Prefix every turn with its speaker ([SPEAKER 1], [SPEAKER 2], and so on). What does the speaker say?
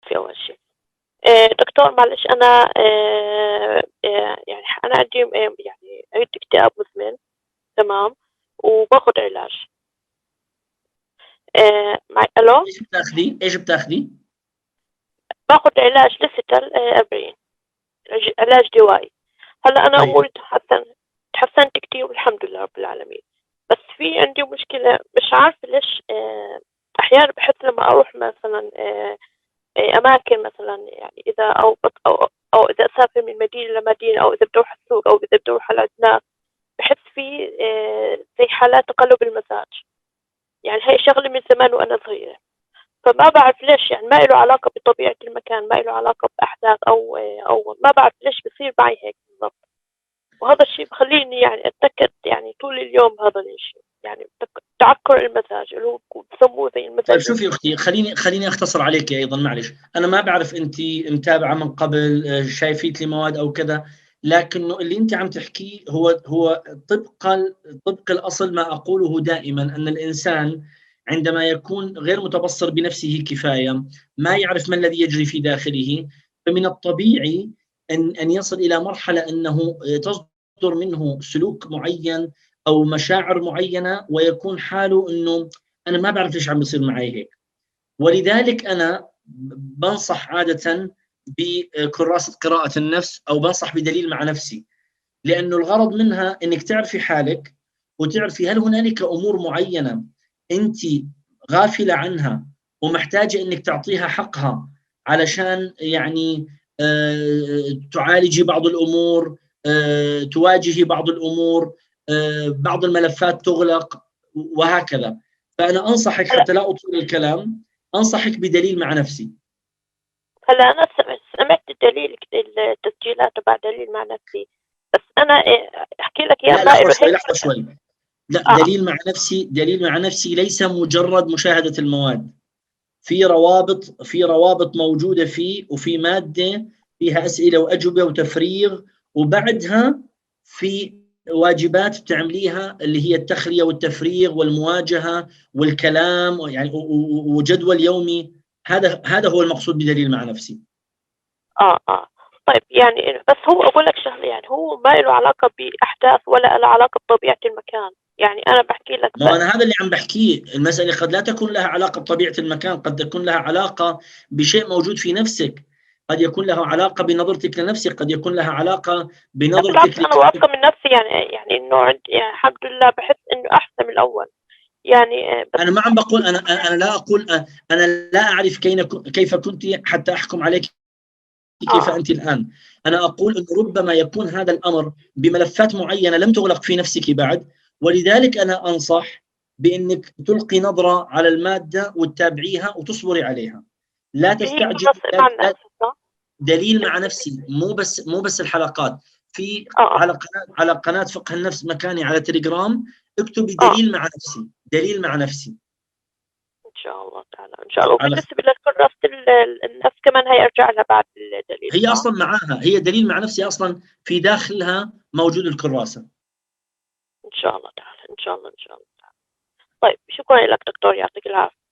[SPEAKER 1] في أول شيء. دكتور معلش أنا يعني أنا عندي يعني عندي اكتئاب مزمن، تمام، وباخذ علاج. ألو.
[SPEAKER 2] ايش بتاخذي؟
[SPEAKER 1] باخذ علاج لستر 40، علاج دوائي. هلا أنا
[SPEAKER 2] طيب.
[SPEAKER 1] أموري تحسنت كتير والحمد لله رب العالمين. بس في عندي مشكلة مش عارفة ليش. أحيانا بحس لما أروح مثلا أماكن مثلا، يعني إذا أو إذا أسافر من مدينة لمدينة، أو إذا بدي أروح السوق، أو إذا بدي أروح على الأجناس، بحس في زي حالات تقلب المزاج. يعني هاي شغلة من زمان وأنا صغيرة، فما بعرف ليش. يعني ما له علاقة بطبيعة المكان، ما له علاقة بأحداث أو ما بعرف ليش بصير معي هيك بالضبط. وهذا الشيء بخليني يعني أتذكر يعني طول اليوم هذا الشيء، يعني تعكر المزاج اللي هو بسموه زي
[SPEAKER 2] طيب
[SPEAKER 1] المزاج.
[SPEAKER 2] شوفي اختي، خليني اختصر عليك ايضا، معلش انا ما بعرف انت متابعه من قبل، شايفيت لي مواد او كذا، لكنه اللي انت عم تحكيه هو طبق الاصل. ما اقوله دائما ان الانسان عندما يكون غير متبصر بنفسه كفايه، ما يعرف ما الذي يجري في داخله، فمن الطبيعي ان يصل الى مرحله انه تصدر منه سلوك معين او مشاعر معينه، ويكون حاله انه انا ما بعرف ليش عم بيصير معي هيك. ولذلك انا بنصح عاده بكراسه قراءه النفس، او بنصح بدليل مع نفسي، لانه الغرض منها انك تعرفي حالك، وتعرفي هل هنالك امور معينه انت غافله عنها ومحتاجه انك تعطيها حقها، علشان يعني تعالجي بعض الامور، تواجهي بعض الامور، بعض الملفات تغلق، وهكذا. فأنا أنصحك
[SPEAKER 1] هلا
[SPEAKER 2] حتى لا أطول الكلام، أنصحك بدليل مع نفسي.
[SPEAKER 1] هلا أنا سمعت الدليل، التسجيلات تبع دليل مع نفسي. بس أنا أحكي لك إياه
[SPEAKER 2] لا
[SPEAKER 1] ما
[SPEAKER 2] لحظة
[SPEAKER 1] له
[SPEAKER 2] شوي،
[SPEAKER 1] هيك.
[SPEAKER 2] لحظة شوي. لا،
[SPEAKER 1] آه
[SPEAKER 2] دليل مع نفسي ليس مجرد مشاهدة المواد. في روابط موجودة فيه، وفي مادة فيها أسئلة وأجوبة وتفريغ، وبعدها في واجبات بتعمليها اللي هي التخلية والتفريغ والمواجهة والكلام، يعني وجدول يومي. هذا هو المقصود بدليل مع نفسي.
[SPEAKER 1] طيب، يعني بس هو أقول لك شغلة، يعني هو ما له علاقة بأحداث ولا له علاقة بطبيعة المكان. يعني أنا بحكي لك
[SPEAKER 2] ما أنا هذا اللي عم بحكيه. المسألة قد لا تكون لها علاقة بطبيعة المكان، قد تكون لها علاقة بشيء موجود في نفسك، قد يكون له علاقة بنظرتك لنفسك، قد يكون لها علاقة
[SPEAKER 1] لا بالعكس،
[SPEAKER 2] بنظرتك
[SPEAKER 1] أنا واثقة من نفسي. يعني إنه عندي يعني الحمد لله بحس إنه أحسن من الأول. يعني بس
[SPEAKER 2] أنا ما عم بقول، أنا لا أقول، أنا لا أعرف كيف كنت حتى أحكم عليك كيف
[SPEAKER 1] آه
[SPEAKER 2] أنت الآن. أنا أقول أن ربما يكون هذا الأمر بملفات معينة لم تغلق في نفسك بعد، ولذلك أنا أنصح بأنك تلقي نظرة على المادة وتتابعيها وتصبري عليها. لا
[SPEAKER 1] اللي هي
[SPEAKER 2] تستعجل.
[SPEAKER 1] قصص مع الناس، صح؟
[SPEAKER 2] دليل مع نفسي، مو بس الحلقات. في
[SPEAKER 1] آه
[SPEAKER 2] على قناة فقه النفس مكاني على تليجرام، اكتبي
[SPEAKER 1] آه
[SPEAKER 2] دليل مع نفسي، دليل مع نفسي.
[SPEAKER 1] إن شاء الله تعالى، إن شاء الله.
[SPEAKER 2] على
[SPEAKER 1] وبالنسبة لكراسة النفس كمان هي أرجع لها بعد الدليل،
[SPEAKER 2] هي
[SPEAKER 1] صح؟
[SPEAKER 2] اصلا معاها، هي دليل مع نفسي اصلا في داخلها موجود الكراسة.
[SPEAKER 1] إن شاء الله تعالى، إن شاء الله، إن شاء الله تعالى. طيب، شكرا لك دكتور، يعطيك العافية.